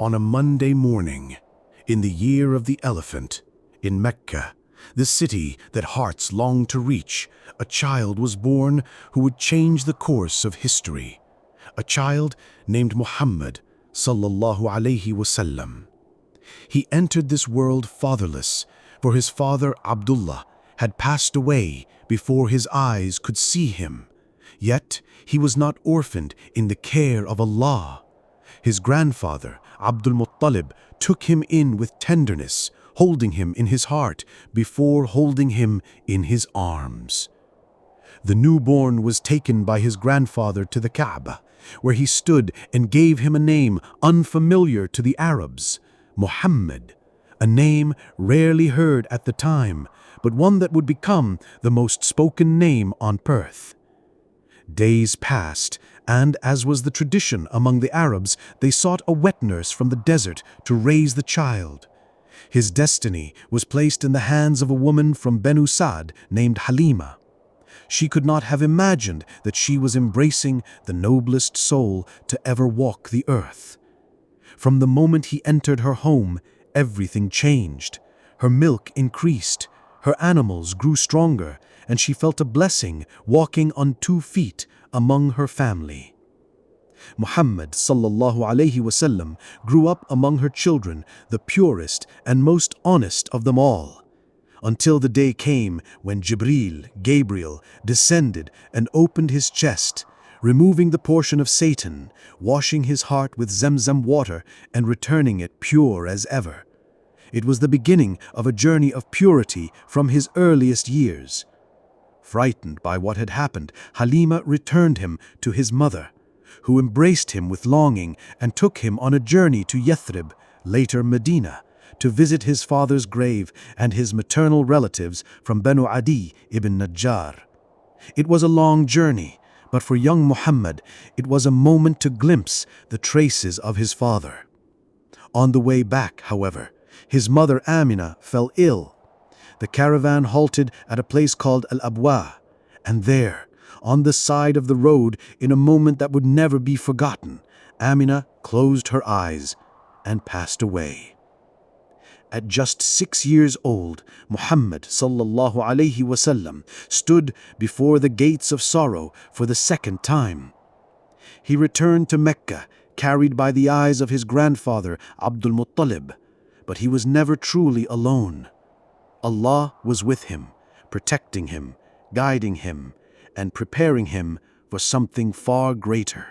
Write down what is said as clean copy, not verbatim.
On a Monday morning, in the year of the elephant, in Mecca, the city that hearts long to reach, a child was born who would change the course of history. A child named Muhammad sallallahu alaihi wasallam. He entered this world fatherless, for his father Abdullah had passed away before his eyes could see him. Yet he was not orphaned in the care of Allah. His grandfather, Abdul Muttalib, took him in with tenderness, holding him in his heart before holding him in his arms. The newborn was taken by his grandfather to the Kaaba, where he stood and gave him a name unfamiliar to the Arabs, Muhammad, a name rarely heard at the time, but one that would become the most spoken name on earth. Days passed, and as was the tradition among the Arabs, they sought a wet nurse from the desert to raise the child. His destiny was placed in the hands of a woman from Banu Sa'd named Halima. She could not have imagined that she was embracing the noblest soul to ever walk the earth. From the moment he entered her home, everything changed. Her milk increased, her animals grew stronger, and she felt a blessing walking on 2 feet among her family. Muhammad sallallahu alaihi wasallam grew up among her children, the purest and most honest of them all, until the day came when Gabriel, descended and opened his chest, removing the portion of Satan, washing his heart with Zamzam water and returning it pure as ever. It was the beginning of a journey of purity from his earliest years. Frightened by what had happened, Halima returned him to his mother, who embraced him with longing and took him on a journey to Yathrib, later Medina, to visit his father's grave and his maternal relatives from Banu Adi ibn Najjar. It was a long journey, but for young Muhammad, it was a moment to glimpse the traces of his father. On the way back, however, his mother Amina fell ill. The caravan halted at a place called Al-Abwa, and there, on the side of the road, in a moment that would never be forgotten, Amina closed her eyes and passed away. At just 6 years old, Muhammad sallallahu alaihi wasallam stood before the gates of sorrow for the second time. He returned to Mecca, carried by the eyes of his grandfather Abdul Muttalib, but he was never truly alone. Allah was with him, protecting him, guiding him, and preparing him for something far greater.